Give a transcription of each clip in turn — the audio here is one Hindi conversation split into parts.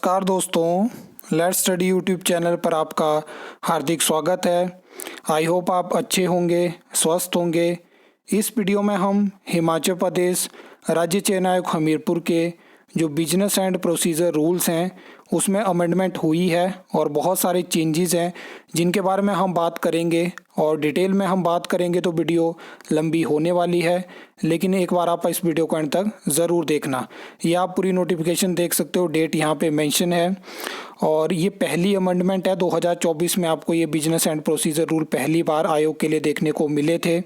नमस्कार दोस्तों, लेट्स स्टडी यूट्यूब चैनल पर आपका हार्दिक स्वागत है। आई होप आप अच्छे होंगे, स्वस्थ होंगे। इस वीडियो में हम हिमाचल प्रदेश राज्य चयन आयोग हमीरपुर के जो बिजनेस एंड प्रोसीजर रूल्स हैं उसमें अमेंडमेंट हुई है और बहुत सारे चेंजेस हैं जिनके बारे में हम बात करेंगे और डिटेल में हम बात करेंगे तो वीडियो लंबी होने वाली है, लेकिन एक बार आप इस वीडियो को अंत तक ज़रूर देखना। ये आप पूरी नोटिफिकेशन देख सकते हो, डेट यहाँ पे मेंशन है और ये पहली अमेंडमेंट है। 2024 में आपको ये बिजनेस एंड प्रोसीजर रूल पहली बार आयोग के लिए देखने को मिले थे।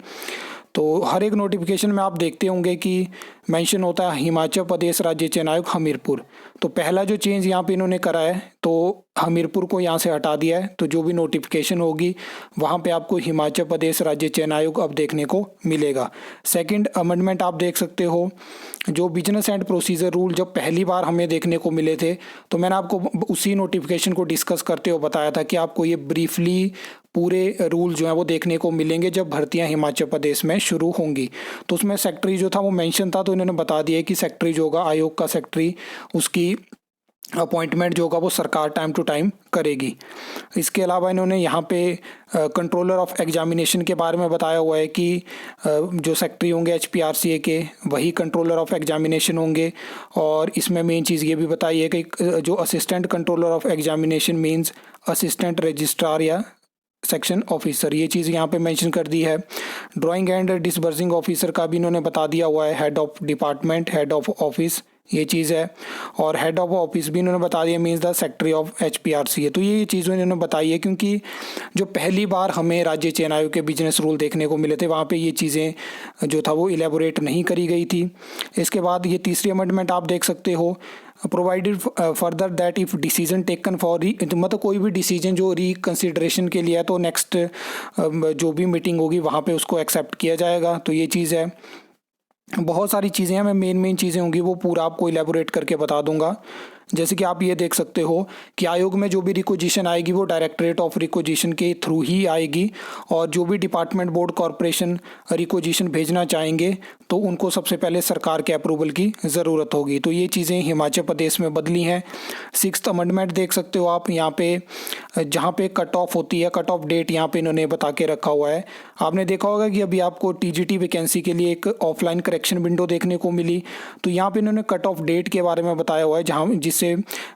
तो हर एक नोटिफिकेशन में आप देखते होंगे कि मेंशन होता है हिमाचल प्रदेश राज्य चयन आयोग हमीरपुर। तो पहला जो चेंज यहाँ पे इन्होंने करा है तो हमीरपुर को यहाँ से हटा दिया है, तो जो भी नोटिफिकेशन होगी वहाँ पे आपको हिमाचल प्रदेश राज्य चयन आयोग अब देखने को मिलेगा। सेकंड अमेंडमेंट आप देख सकते हो, जो बिजनेस एंड प्रोसीजर रूल जब पहली बार हमें देखने को मिले थे तो मैंने आपको उसी नोटिफिकेशन को डिस्कस करते हुए बताया था कि आपको ये ब्रीफली पूरे रूल जो है वो देखने को मिलेंगे जब भर्तियां हिमाचल प्रदेश में शुरू होंगी। तो उसमें सेक्रेटरी जो था वो मेंशन था, तो इन्होंने बता दिया कि सेक्रेटरी जो होगा आयोग का सेक्रेटरी, उसकी अपॉइंटमेंट जो होगा वो सरकार टाइम टू टाइम करेगी। इसके अलावा इन्होंने यहाँ पे कंट्रोलर ऑफ एग्जामिनेशन के बारे में बताया हुआ है कि जो सेक्रेटरी होंगे HPRCA के वही कंट्रोलर ऑफ एग्जामिनेशन होंगे। और इसमें मेन चीज़ ये भी बताई है कि जो assistant controller of examination means assistant registrar या सेक्शन ऑफिसर, ये चीज़ यहाँ पे मेंशन कर दी है। ड्राइंग एंड डिसबर्सिंग ऑफिसर का भी इन्होंने बता दिया हुआ है, head of department, head of office ये चीज़ है। और हेड ऑफ ऑफिस भी इन्होंने बता दिया means the secretary of HPRCA। तो ये चीज़ें इन्होंने बताई है क्योंकि जो पहली बार हमें राज्य चयन आयोग के बिजनेस रूल देखने को मिले थे वहाँ पे ये चीज़ें जो था वो इलेबोरेट नहीं करी गई थी। इसके बाद ये तीसरी अमेंडमेंट आप देख सकते हो, provided further that if decision taken for मतलब कोई भी डिसीजन जो रिकन्सिडरेशन के लिए है तो नेक्स्ट जो भी मीटिंग होगी वहाँ पे उसको एक्सेप्ट किया जाएगा। तो ये चीज़ है। बहुत सारी चीज़ें हैं, मैं मेन चीज़ें होंगी वो पूरा आपको इलेबोरेट करके बता दूंगा। जैसे कि आप ये देख सकते हो कि आयोग में जो भी रिक्वेजिशन आएगी वो डायरेक्टरेट ऑफ रिक्वेजिशन के थ्रू ही आएगी और जो भी डिपार्टमेंट बोर्ड कॉरपोरेशन रिक्वेजिशन भेजना चाहेंगे तो उनको सबसे पहले सरकार के अप्रूवल की ज़रूरत होगी। तो ये चीज़ें हिमाचल प्रदेश में बदली हैं। सिक्स्थ अमेंडमेंट देख सकते हो आप यहाँ पे, जहाँ पे कट ऑफ होती है, कट ऑफ डेट यहाँ पे इन्होंने बता के रखा हुआ है। आपने देखा होगा कि अभी आपको TGT वैकेंसी के लिए एक ऑफलाइन करेक्शन विंडो देखने को मिली, तो यहाँ पे इन्होंने कट ऑफ डेट के बारे में बताया हुआ है जहाँ जिससे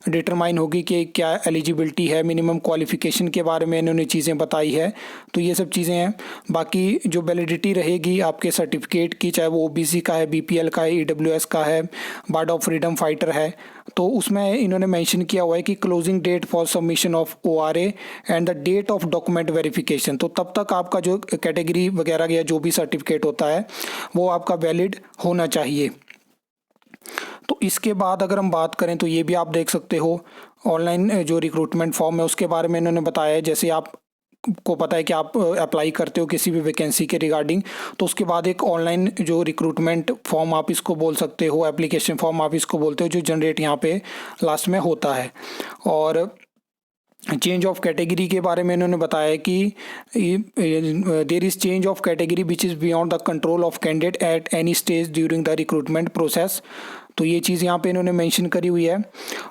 डिटरमाइन होगी कि क्या एलिजिबिलिटी है, मिनिमम क्वालिफिकेशन के बारे में इन्होंने चीज़ें बताई है। तो ये सब चीज़ें हैं। बाकी जो वैलिडिटी रहेगी आपके सर्टिफिकेट की, चाहे वो OBC का है, BPL का है, EWS का है, बार्ड ऑफ फ्रीडम फाइटर है, तो उसमें इन्होंने मेंशन किया हुआ है कि closing date for submission of ORA and the date of document verification. तो तब तक आपका जो कैटेगरी वगैरह या जो भी सर्टिफिकेट होता है वो आपका वैलिड होना चाहिए। तो इसके बाद अगर हम बात करें तो ये भी आप देख सकते हो, ऑनलाइन जो रिक्रूटमेंट फॉर्म है उसके बारे में इन्होंने बताया है। जैसे आप को पता है कि आप अप्लाई करते हो किसी भी वैकेंसी के रिगार्डिंग, तो उसके बाद एक ऑनलाइन जो रिक्रूटमेंट फॉर्म आप इसको बोल सकते हो, एप्लीकेशन फॉर्म आप इसको बोलते हो, जो जनरेट यहाँ पे लास्ट में होता है। और चेंज ऑफ कैटेगरी के बारे में इन्होंने बताया कि there is change of category which is beyond the control of candidate at any stage during the recruitment process. तो ये चीज़ यहाँ पे इन्होंने मेंशन करी हुई है।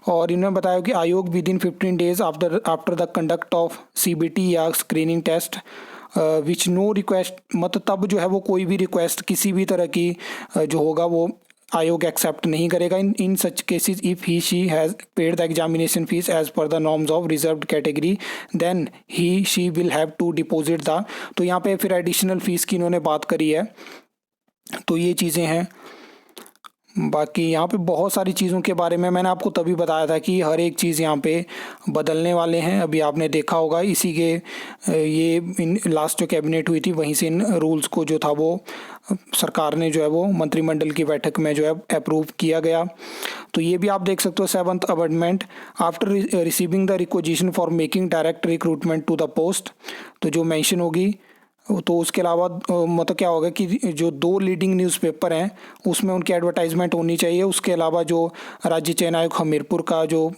और इन्होंने बताया कि आयोग within 15 days after the conduct of CBT या screening test which no request, मतलब तब जो है वो कोई भी रिक्वेस्ट किसी भी तरह की जो होगा वो आयोग एक्सेप्ट नहीं करेगा। In such cases if he she has paid the examination fee as per the norms of reserved category then he she will have to deposit the. तो यहाँ पे फिर एडिशनल फीस की इन्होंने बात करी है। तो ये चीज़ें हैं। बाकी यहाँ पे बहुत सारी चीज़ों के बारे में मैंने आपको तभी बताया था कि हर एक चीज़ यहाँ पे बदलने वाले हैं। अभी आपने देखा होगा इसी के ये इन लास्ट जो कैबिनेट हुई थी वहीं से इन रूल्स को जो था वो सरकार ने जो है वो मंत्रिमंडल की बैठक में जो है अप्रूव किया गया। तो ये भी आप देख सकते हो। 7th amendment, after receiving the requisition for making direct recruitment to the post, तो जो मेंशन होगी तो उसके अलावा मतलब क्या होगा कि जो 2 लीडिंग न्यूज़पेपर हैं उसमें उनकी एडवर्टाइजमेंट होनी चाहिए। उसके अलावा जो राज्य चयन आयोग हमीरपुर का जो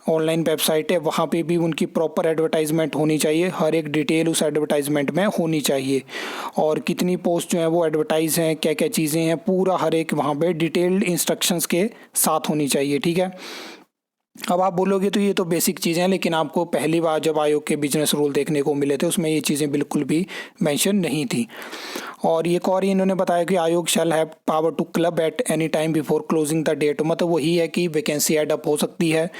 ऑनलाइन वेबसाइट है वहाँ पे भी उनकी प्रॉपर एडवर्टाइजमेंट होनी चाहिए, हर एक डिटेल उस एडवर्टाइजमेंट में होनी चाहिए। और कितनी पोस्ट जो है वो एडवर्टाइज हैं, क्या क्या चीज़ें हैं, पूरा हर एक वहाँ पे डिटेल्ड इंस्ट्रक्शंस के साथ होनी चाहिए। ठीक है। अब आप बोलोगे तो ये तो बेसिक चीज़ें हैं, लेकिन आपको पहली बार जब आयोग के बिजनेस रूल देखने को मिले थे उसमें ये चीज़ें बिल्कुल भी मेंशन नहीं थी। और एक और इन्होंने बताया कि आयोग shall have power to club at any time before closing the date, मतलब वही है कि वैकेंसी ऐड अप हो सकती है।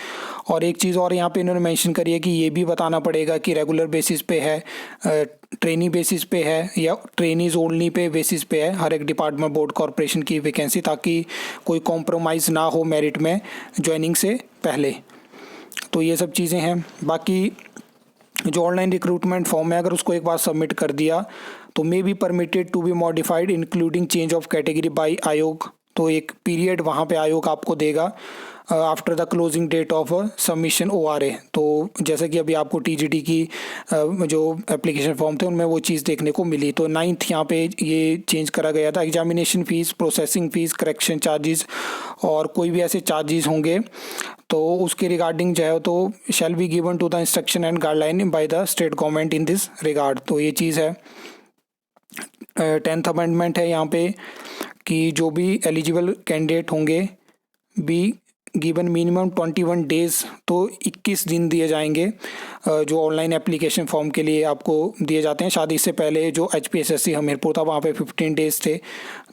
और एक चीज़ और यहाँ पे इन्होंने मेंशन करी है कि ये भी बताना पड़ेगा कि रेगुलर बेसिस पे है, ट्रेनी बेसिस पे है या ट्रेनीज ओनली पे बेसिस पे है हर एक डिपार्टमेंट बोर्ड कॉरपोरेशन की वैकेंसी, ताकि कोई कॉम्प्रोमाइज़ ना हो मेरिट में ज्वाइनिंग से पहले। तो ये सब चीज़ें हैं। बाकी जो ऑनलाइन रिक्रूटमेंट फॉर्म है अगर उसको एक बार सबमिट कर दिया तो may be permitted to be modified including change of category by आयोग, तो एक पीरियड वहाँ पे आयोग आपको देगा after the closing date of submission ORA। तो जैसे कि अभी आपको TGT की जो एप्लीकेशन फॉर्म थे उनमें वो चीज़ देखने को मिली। तो 9th यहाँ पे ये चेंज करा गया था, examination fees, processing fees, correction charges और कोई भी ऐसे चार्जेस होंगे तो उसके रिगार्डिंग जो है तो shall be given to the instruction and guideline by the state government in this regard. तो ये चीज़ है। 10th अमेंडमेंट है यहाँ पे कि जो भी एलिजिबल कैंडिडेट होंगे बी गिवन मिनिमम 21 डेज़, तो 21 दिन दिए जाएंगे जो ऑनलाइन एप्लीकेशन फॉर्म के लिए आपको दिए जाते हैं। शादी से पहले जो HPSSC हमीरपुर था वहाँ पे 15 डेज़ थे,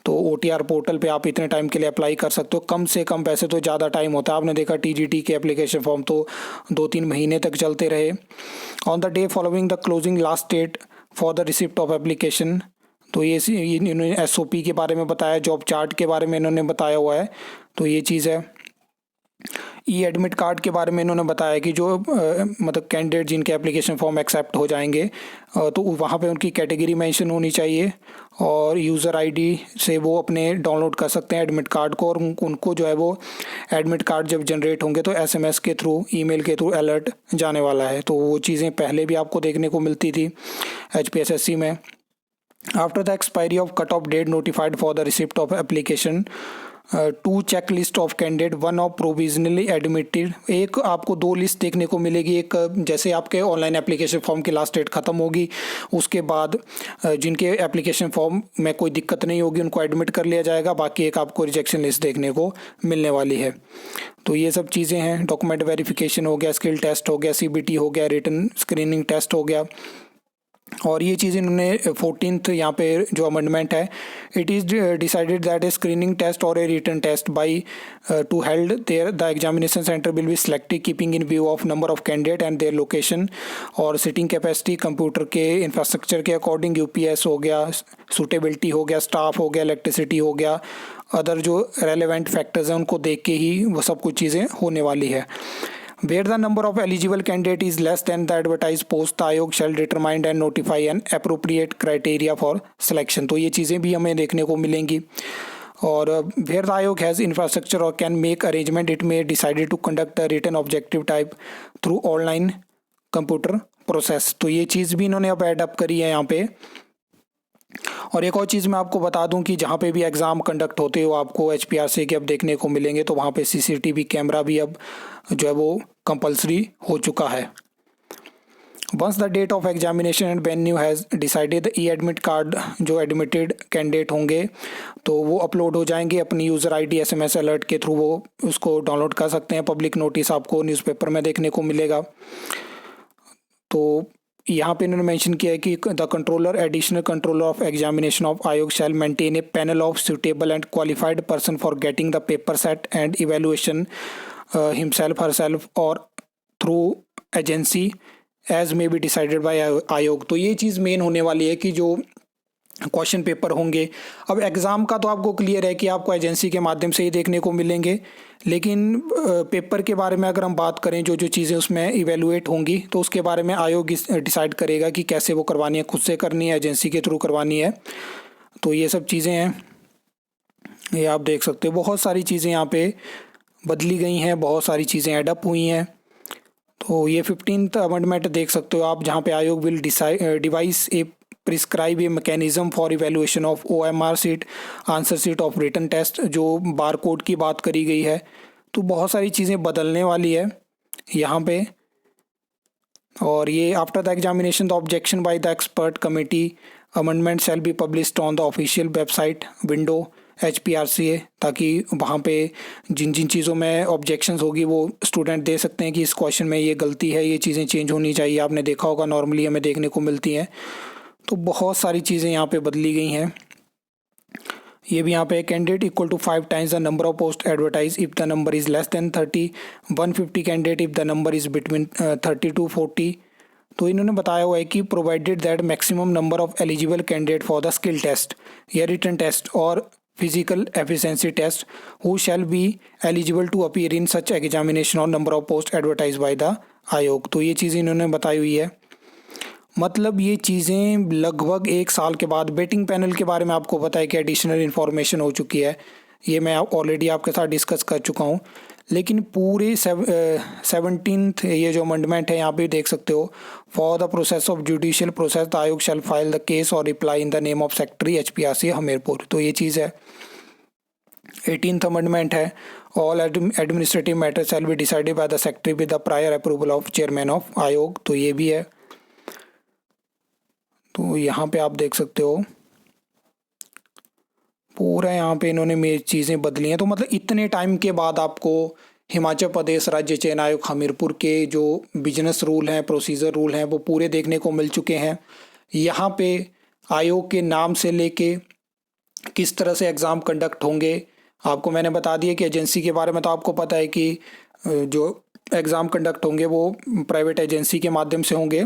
तो OTR पोर्टल पे आप इतने टाइम के लिए अप्लाई कर सकते हो। कम से कम पैसे तो ज़्यादा टाइम होता है, आपने देखा TGT के एप्लीकेशन फॉर्म तो 2-3 महीने तक चलते रहे। On the day following the closing last date for the receipt of application, तो ये इन्होंने SOP के बारे में बताया, जॉब चार्ट के बारे में इन्होंने बताया हुआ है। तो ये चीज़ है। एडमिट कार्ड के बारे में इन्होंने बताया कि जो मतलब कैंडिडेट जिनके एप्लीकेशन फॉर्म एक्सेप्ट हो जाएंगे तो वहाँ पे उनकी कैटेगरी मेंशन होनी चाहिए और यूज़र आईडी से वो अपने डाउनलोड कर सकते हैं एडमिट कार्ड को, और उनको जो है वो एडमिट कार्ड जब जनरेट होंगे तो SMS के थ्रू, ईमेल के थ्रू अलर्ट जाने वाला है। तो वो चीज़ें पहले भी आपको देखने को मिलती थी HPSSC में। After the expiry of cut off date notified for the receipt of application 2 check list of candidate, 1 of provisionally admitted. एक आपको 2 लिस्ट देखने को मिलेगी, एक जैसे आपके ऑनलाइन एप्लीकेशन फॉर्म की लास्ट डेट ख़त्म होगी उसके बाद जिनके एप्लीकेशन फॉर्म में कोई दिक्कत नहीं होगी उनको एडमिट कर लिया जाएगा, बाकी एक आपको रिजेक्शन लिस्ट देखने को मिलने वाली है। तो ये सब चीज़ें हैं। डॉक्यूमेंट वेरिफिकेशन हो गया, स्किल टेस्ट हो गया, CBT हो गया, रिटन स्क्रीनिंग टेस्ट हो गया। और ये चीज़ इन्होंने 14th यहाँ पे जो अमेंडमेंट है, it is decided that a screening test और a written test by to held there the examination centre will be selected keeping in view of number of candidate and their location और सिटिंग कैपेसिटी, कंप्यूटर के इंफ्रास्ट्रक्चर के अकॉर्डिंग, UPS हो गया, सूटेबिलिटी हो गया, स्टाफ हो गया, इलेक्ट्रिसिटी हो गया, अदर जो रेलेवेंट फैक्टर्स हैं उनको देख के ही वो सब कुछ चीज़ें होने वाली है। Where the number of eligible candidate is less than the advertised post, the आयोग shall determine and notify an appropriate criteria for selection। तो ये चीज़ें भी हमें देखने को मिलेंगी। और where the आयोग has infrastructure or can make arrangement, it may decided to conduct a written objective type through online computer process। तो ये चीज़ भी इन्होंने अब एड अप करी है यहाँ पे। और एक और चीज़ मैं आपको बता दूं कि जहाँ पे भी एग्ज़ाम कंडक्ट होते हो आपको HPRC के अब देखने को मिलेंगे, तो वहाँ पे CCTV कैमरा भी अब जो है वो कंपलसरी हो चुका है। Once the date of examination and venue has decided, admit card जो एडमिटेड कैंडिडेट होंगे तो वो अपलोड हो जाएंगे अपनी यूज़र ID SMS अलर्ट के थ्रू, वो उसको डाउनलोड कर सकते हैं। पब्लिक नोटिस आपको न्यूज़पेपर में देखने को मिलेगा। तो यहाँ पे इन्होंने मेंशन किया है कि the controller, additional controller of examination of आयोग shall maintain a panel of suitable and qualified person for getting the paper set and evaluation himself herself और through agency as may be decided by आयोग। तो ये चीज़ मेन होने वाली है कि जो क्वेश्चन पेपर होंगे, अब एग्ज़ाम का तो आपको क्लियर है कि आपको एजेंसी के माध्यम से ही देखने को मिलेंगे, लेकिन पेपर के बारे में अगर हम बात करें जो जो चीज़ें उसमें इवेलुएट होंगी तो उसके बारे में आयोग डिसाइड करेगा कि कैसे वो करवानी है, खुद से करनी है, एजेंसी के थ्रू करवानी है। तो ये सब चीज़ें हैं, ये आप देख सकते हो। बहुत सारी चीज़ें यहाँ पे बदली गई हैं, बहुत सारी चीज़ें एडअप हुई हैं। तो ये 15th अमेंडमेंट देख सकते हो आप, जहाँ पे आयोग will devise a prescribe a mechanism for evaluation of OMR sheet, answer sheet of written test, जो बार कोड की बात करी गई है। तो बहुत सारी चीज़ें बदलने वाली है यहाँ पे। और ये after the examination the objection by the expert committee amendment shall be published on the official website window HPRCA, ताकि वहाँ पे जिन जिन चीज़ों में ऑब्जेक्शंस होगी वो स्टूडेंट दे सकते हैं कि इस क्वेश्चन में ये गलती है, ये चीज़ें चेंज होनी चाहिए। आपने देखा होगा नॉर्मली हमें देखने को मिलती हैं। तो बहुत सारी चीज़ें यहाँ पे बदली गई हैं। ये भी यहाँ पे candidate equal to 5 times the number of post advertise if the number is less than 30, 150 candidate if the number is between 30 to 40। तो इन्होंने बताया हुआ है कि provided that maximum number of eligible candidate for the skill test या रिटन टेस्ट और physical efficiency test who shall be eligible to appear in such examination और number of post advertise by the आयोग। तो ये चीज़ इन्होंने बताई हुई है। मतलब ये चीज़ें लगभग 1 साल के बाद वेटिंग पैनल के बारे में आपको पता है कि एडिशनल इन्फॉर्मेशन हो चुकी है, ये मैं ऑलरेडी आपके साथ डिस्कस कर चुका हूँ। लेकिन पूरे 17th ये जो अमेंडमेंट है यहाँ पे देख सकते हो, for the process of judicial process the आयोग शैल फाइल द केस और reply in the name of secretary HPRC Hamirpur. तो ये चीज़ है। 18th अमेंडमेंट है, all administrative matter shall be decided by the secretary with the prior approval of chairman of आयोग। तो ये भी है। तो यहाँ पे आप देख सकते हो पूरा यहाँ पे इन्होंने मेरी चीज़ें बदली हैं। तो मतलब इतने टाइम के बाद आपको हिमाचल प्रदेश राज्य चयन आयोग हमीरपुर के जो बिजनेस रूल हैं, प्रोसीजर रूल हैं, वो पूरे देखने को मिल चुके हैं। यहाँ पे आयोग के नाम से लेके किस तरह से एग्ज़ाम कंडक्ट होंगे आपको मैंने बता दिया कि एजेंसी के बारे में तो आपको पता है कि जो एग्ज़ाम कंडक्ट होंगे वो प्राइवेट एजेंसी के माध्यम से होंगे।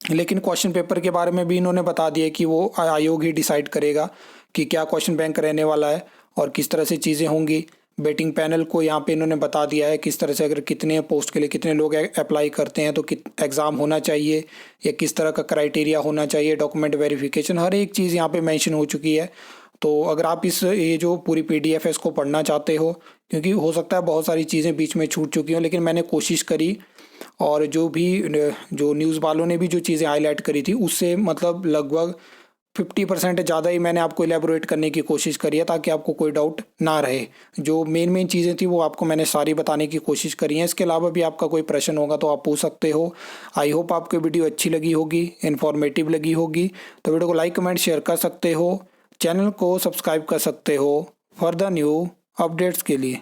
लेकिन क्वेश्चन पेपर के बारे में भी इन्होंने बता दिया कि वो आयोग ही डिसाइड करेगा कि क्या क्वेश्चन बैंक रहने वाला है और किस तरह से चीज़ें होंगी। बेटिंग पैनल को यहाँ पे इन्होंने बता दिया है किस तरह से अगर कितने पोस्ट के लिए कितने लोग अप्लाई करते हैं तो एग्ज़ाम होना चाहिए या किस तरह का क्राइटेरिया होना चाहिए, डॉक्यूमेंट वेरिफिकेशन, हर एक चीज़ यहाँ पे मेंशन हो चुकी है। तो अगर आप ये जो पूरी PDF है इसको पढ़ना चाहते हो, क्योंकि हो सकता है बहुत सारी चीज़ें बीच में छूट चुकी हों, लेकिन मैंने कोशिश करी और जो न्यूज़ वालों ने भी जो चीज़ें हाईलाइट करी थी उससे मतलब लगभग 50% ज़्यादा ही मैंने आपको इलेबोरेट करने की कोशिश करी है ताकि आपको कोई डाउट ना रहे। जो मेन चीज़ें थी वो आपको मैंने सारी बताने की कोशिश करी है। इसके अलावा भी आपका कोई प्रश्न होगा तो आप पूछ सकते हो। आई होप आपको वीडियो अच्छी लगी होगी, इन्फॉर्मेटिव लगी होगी। तो वीडियो को लाइक कमेंट शेयर कर सकते हो, चैनल को सब्सक्राइब कर सकते हो फॉर द न्यू अपडेट्स के लिए।